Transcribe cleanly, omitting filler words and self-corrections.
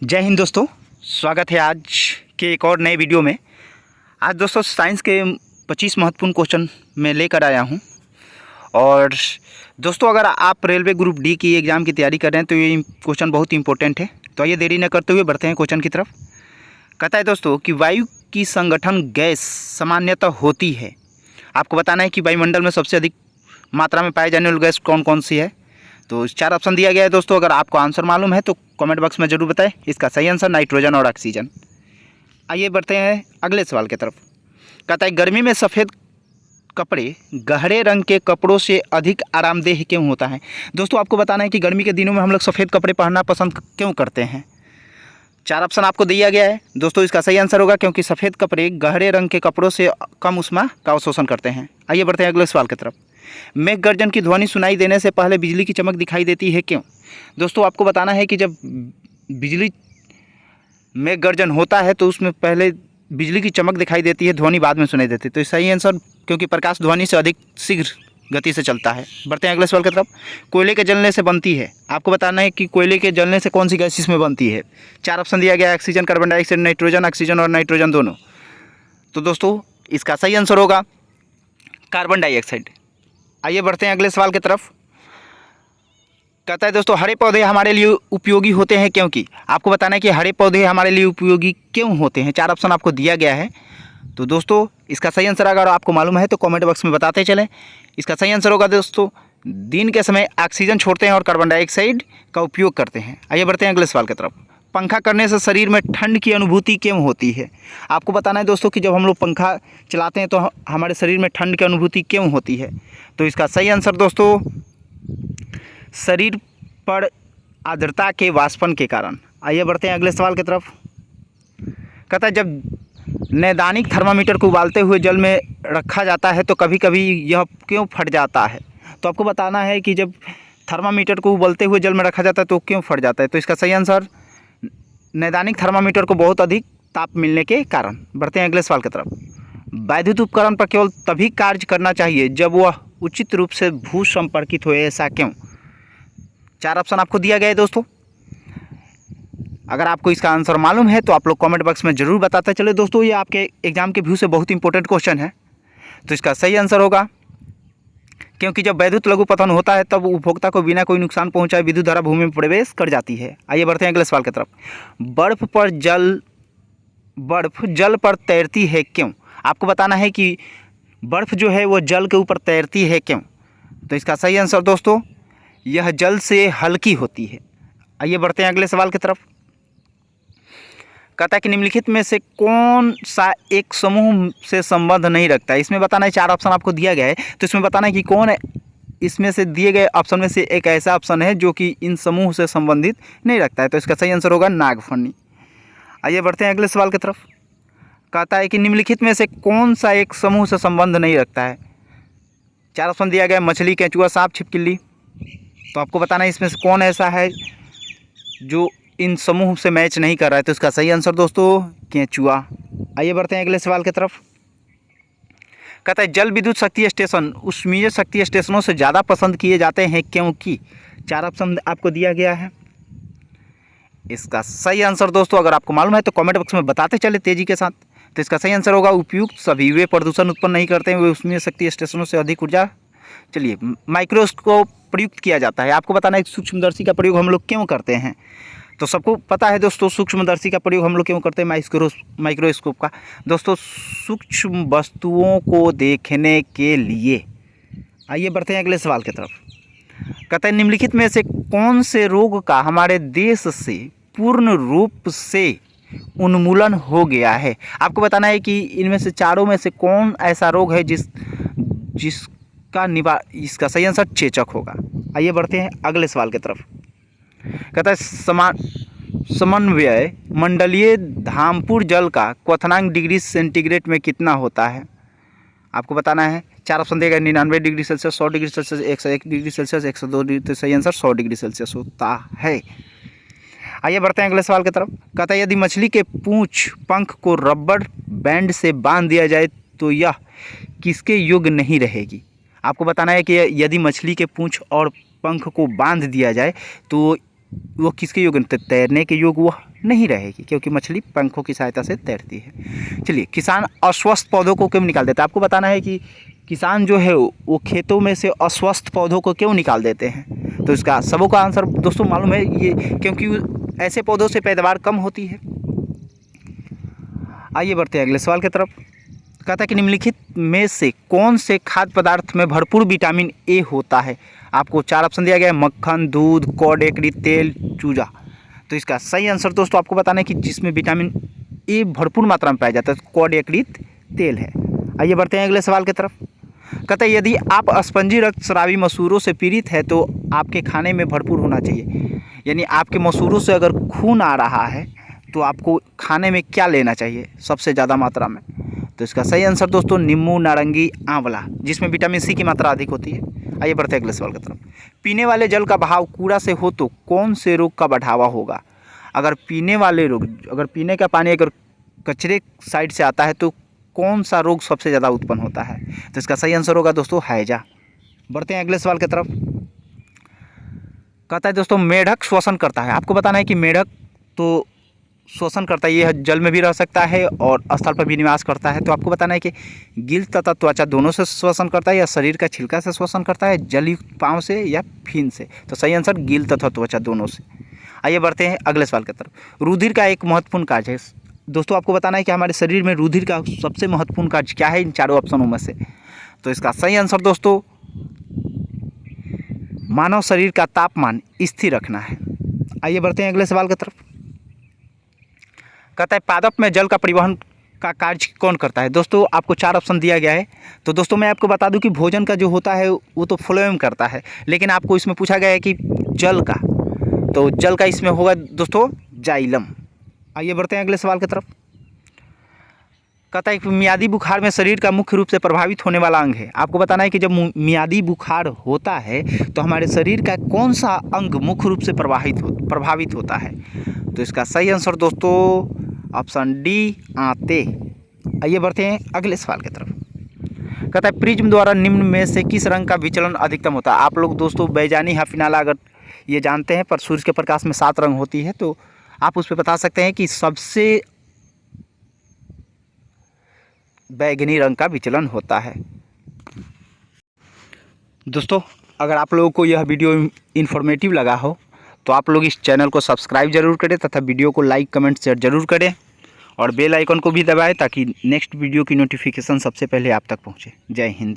जय हिंद दोस्तों, स्वागत है आज के एक और नए वीडियो में। आज दोस्तों साइंस के 25 महत्वपूर्ण क्वेश्चन मैं लेकर आया हूं। और दोस्तों अगर आप रेलवे ग्रुप डी की एग्ज़ाम की तैयारी कर रहे हैं तो ये क्वेश्चन बहुत इंपॉर्टेंट है। तो आइए देरी न करते हुए बढ़ते हैं क्वेश्चन की तरफ। कहता है दोस्तों कि वायु की संगठन गैस सामान्यतः होती है। आपको बताना है कि वायुमंडल में सबसे अधिक मात्रा में पाई जाने वाली गैस कौन कौन सी है। तो 4 ऑप्शन दिया गया है दोस्तों। अगर आपको आंसर मालूम है तो कमेंट बॉक्स में ज़रूर बताएं। इसका सही आंसर नाइट्रोजन और ऑक्सीजन। आइए बढ़ते हैं अगले सवाल की तरफ। कहता है गर्मी में सफ़ेद कपड़े गहरे रंग के कपड़ों से अधिक आरामदेह क्यों होता है। दोस्तों आपको बताना है कि गर्मी के दिनों में हम लोग सफ़ेद कपड़े पहनना पसंद क्यों करते हैं। 4 ऑप्शन आपको दिया गया है दोस्तों। इसका सही आंसर होगा क्योंकि सफ़ेद कपड़े गहरे रंग के कपड़ों से कम ऊष्मा का अवशोषण करते हैं। आइए बढ़ते हैं अगले सवाल की तरफ। मेघ गर्जन की ध्वनि सुनाई देने से पहले बिजली की चमक दिखाई देती है क्यों। दोस्तों आपको बताना है कि जब बिजली मेघ गर्जन होता है तो उसमें पहले बिजली की चमक दिखाई देती है, ध्वनि बाद में सुनाई देती है। तो सही आंसर क्योंकि प्रकाश ध्वनि से अधिक शीघ्र गति से चलता है। बढ़ते हैं अगले सवाल की तरफ। कोयले के जलने से बनती है। आपको बताना है कि कोयले के जलने से कौन सी गैस इसमें बनती है। 4 ऑप्शन दिया गया है, oxygen, carbon dioxide, nitrogen, oxygen और नाइट्रोजन दोनों। तो दोस्तों इसका सही आंसर होगा कार्बन डाइऑक्साइड। आइए बढ़ते हैं अगले सवाल की तरफ। कहता है दोस्तों हरे पौधे हमारे लिए उपयोगी होते हैं क्योंकि। आपको बताना है कि हरे पौधे हमारे लिए उपयोगी क्यों होते हैं। 4 ऑप्शन आपको दिया गया है। तो दोस्तों इसका सही आंसर अगर आपको मालूम है तो कमेंट बॉक्स में बताते चलें। इसका सही आंसर होगा दोस्तों दिन के समय ऑक्सीजन छोड़ते हैं और कार्बन डाइऑक्साइड का उपयोग करते हैं। आइए बढ़ते हैं अगले सवाल की तरफ। पंखा करने से शरीर में ठंड की अनुभूति क्यों होती है। आपको बताना है दोस्तों कि जब हम लोग पंखा चलाते हैं तो हमारे शरीर में ठंड की अनुभूति क्यों होती है। तो इसका सही आंसर दोस्तों शरीर पर आर्द्रता के वाष्पन के कारण। आइए बढ़ते हैं अगले सवाल की तरफ। कहता है जब नैदानिक थर्मामीटर को उबालते हुए जल में रखा जाता है तो कभी कभी यह क्यों फट जाता है। तो आपको बताना है कि जब थर्मामीटर को उबलते हुए जल में रखा जाता है तो क्यों फट जाता है। तो इसका सही आंसर नैदानिक थर्मामीटर को बहुत अधिक ताप मिलने के कारण। बढ़ते हैं अगले सवाल की तरफ। वैद्युत उपकरण पर केवल तभी कार्य करना चाहिए जब वह उचित रूप से भू संपर्कित हो। ऐसा क्यों। 4 ऑप्शन आपको दिया गया है दोस्तों। अगर आपको इसका आंसर मालूम है तो आप लोग कमेंट बॉक्स में ज़रूर बताते चले दोस्तों। ये आपके एग्जाम के व्यू से बहुत इंपॉर्टेंट क्वेश्चन है। तो इसका सही आंसर होगा क्योंकि जब वैद्युत लघुपतन होता है तब उपभोक्ता को बिना कोई नुकसान पहुंचाए विद्युत धारा भूमि में प्रवेश कर जाती है। आइए बढ़ते हैं अगले सवाल की तरफ। बर्फ जल पर तैरती है क्यों। आपको बताना है कि बर्फ़ जो है वो जल के ऊपर तैरती है क्यों। तो इसका सही आंसर दोस्तों यह जल से हल्की होती है। आइए बढ़ते हैं अगले सवाल की तरफ। कहता है कि निम्नलिखित में से कौन सा एक समूह से संबंध नहीं रखता है। इसमें बताना है 4 ऑप्शन आपको दिया गया है। तो इसमें बताना है कि कौन है इसमें से दिए गए ऑप्शन में से एक ऐसा ऑप्शन है जो कि इन समूह से संबंधित नहीं रखता है। तो इसका सही आंसर होगा नागफनी। आइए बढ़ते हैं अगले सवाल की तरफ। कहता है कि निम्नलिखित में से कौन सा एक समूह से संबंध नहीं रखता है। 4 ऑप्शन दिया गया है, मछली, केंचुआ, सांप, छिपकली। तो आपको बताना है इसमें से कौन ऐसा है जो इन समूह से मैच नहीं कर रहा है। तो इसका सही आंसर दोस्तों केंचुआ। आइए बढ़ते हैं अगले सवाल की तरफ। कहता है जल विद्युत शक्ति स्टेशन ऊष्मीय शक्ति स्टेशनों से ज़्यादा पसंद किए जाते हैं क्योंकि। 4 ऑप्शन आपको दिया गया है। इसका सही आंसर दोस्तों अगर आपको मालूम है तो कमेंट बॉक्स में बताते चले तेज़ी के साथ। तो इसका सही आंसर होगा उपयुक्त सभी। वे प्रदूषण उत्पन्न नहीं करते हैं, वे ऊष्मीय शक्ति स्टेशनों से अधिक ऊर्जा। चलिए माइक्रोस्कोप प्रयुक्त किया जाता है। आपको बताना है सूक्ष्मदर्शी का प्रयोग हम लोग क्यों करते हैं। तो सबको पता है दोस्तों सूक्ष्मदर्शी का प्रयोग हम लोग क्यों करते हैं, माइक्रोस्कोप का। दोस्तों सूक्ष्म वस्तुओं को देखने के लिए। आइए बढ़ते हैं अगले सवाल की तरफ। कहते हैं निम्नलिखित में से कौन से रोग का हमारे देश से पूर्ण रूप से उन्मूलन हो गया है। आपको बताना है कि इनमें से चारों में से कौन ऐसा रोग है जिसका इसका सही आंसर चेचक होगा। आइए बढ़ते हैं अगले सवाल की तरफ। कहता है समन्वय मंडलीय धामपुर जल का क्वथनांक डिग्री सेंटीग्रेड में कितना होता है। आपको बताना है 4 ऑप्शन देगा 99 degree Celsius, 100 degree Celsius, 101 degree Celsius, 102 degree. तो सही आंसर 100 डिग्री सेल्सियस होता है। आइए बढ़ते हैं अगले सवाल की तरफ। कहता है यदि मछली के पूंछ पंख को रबर बैंड से बांध दिया जाए तो यह किसके योग्य नहीं रहेगी। आपको बताना है कि यदि मछली के पूंछ और पंख को बांध दिया जाए तो वो किसके योग्य, तैरने के योग्य वह नहीं रहेगी, क्योंकि मछली पंखों की सहायता से तैरती है। चलिए, किसान अस्वस्थ पौधों को क्यों निकाल देता है? आपको बताना है कि किसान जो है वो खेतों में से अस्वस्थ पौधों को क्यों निकाल देते हैं। तो इसका सबों का आंसर दोस्तों मालूम है, ये क्योंकि ऐसे पौधों से पैदावार कम होती है। आइए बढ़ते हैं अगले सवाल की तरफ। कहता है कि निम्नलिखित में से कौन से खाद्य पदार्थ में भरपूर विटामिन ए होता है? आपको 4 ऑप्शन दिया गया है, मक्खन, दूध, कॉड एकड़ी, तेल, चूजा। तो इसका सही आंसर दोस्तों आपको बताना है कि जिसमें विटामिन ए भरपूर मात्रा में पाया जाता है, कॉड एकड़ी तेल है। आइए बढ़ते हैं अगले सवाल की तरफ। कहता है यदि आप स्पंजी रक्तस्रावी मसूरों से पीड़ित है तो आपके खाने में भरपूर होना चाहिए। यानी आपके मसूरों से अगर खून आ रहा है तो आपको खाने में क्या लेना चाहिए सबसे ज़्यादा मात्रा में? तो इसका सही आंसर दोस्तों नींबू, नारंगी, आंवला, जिसमें विटामिन सी की मात्रा अधिक होती है। आइए बढ़ते हैं अगले सवाल की तरफ। पीने वाले जल का बहाव कूड़ा से हो तो कौन से रोग का बढ़ावा होगा? अगर पीने का पानी अगर कचरे साइड से आता है तो कौन सा रोग सबसे ज़्यादा उत्पन्न होता है? तो इसका सही आंसर होगा दोस्तों हैजा। बढ़ते हैं अगले सवाल की तरफ। कहता है दोस्तों मेढक श्वसन करता है। आपको बताना है कि मेढक तो श्वसन करता है, ये जल में भी रह सकता है और स्थल पर भी निवास करता है। तो आपको बताना है कि गिल तथा त्वचा दोनों से श्वसन करता है या शरीर का छिलका से श्वसन करता है, जलयुक्त पाँव से या फिन से? तो सही आंसर गिल तथा त्वचा दोनों से। आइए बढ़ते हैं अगले सवाल की तरफ। रुधिर का एक महत्वपूर्ण कार्य है। दोस्तों आपको बताना है कि हमारे शरीर में रुधिर का सबसे महत्वपूर्ण कार्य क्या है इन चारों ऑप्शनों में से? तो इसका सही आंसर दोस्तों मानव शरीर का तापमान स्थिर रखना है। आइए बढ़ते हैं अगले सवाल की तरफ। कहता है पादप में जल का परिवहन का कार्य कौन करता है? दोस्तों आपको 4 ऑप्शन दिया गया है। तो दोस्तों मैं आपको बता दूं कि भोजन का जो होता है वो तो फ्लोएम करता है, लेकिन आपको इसमें पूछा गया है कि जल का, तो जल का इसमें होगा दोस्तों जाइलम। आइए बढ़ते हैं अगले सवाल की तरफ। कहता है कि मियादी बुखार में शरीर का मुख्य रूप से प्रभावित होने वाला अंग है। आपको बताना है कि जब मियादी बुखार होता है तो हमारे शरीर का कौन सा अंग मुख्य रूप से प्रभावित होता है? तो इसका सही आंसर दोस्तों ऑप्शन डी, आंते। आइए बढ़ते हैं अगले सवाल की तरफ। कहता है प्रिज्म द्वारा निम्न में से किस रंग का विचलन अधिकतम होता है? आप लोग दोस्तों बैजानी हाफिनाला अगर ये जानते हैं, पर सूर्य के प्रकाश में 7 रंग होती है, तो आप उस पर बता सकते हैं कि सबसे बैगनी रंग का विचलन होता है। दोस्तों अगर आप लोगों को यह वीडियो इन्फॉर्मेटिव लगा हो तो आप लोग इस चैनल को सब्सक्राइब जरूर करें तथा वीडियो को लाइक, कमेंट, शेयर जरूर करें और बेल आइकन को भी दबाएं ताकि नेक्स्ट वीडियो की नोटिफिकेशन सबसे पहले आप तक पहुंचे। जय हिंद।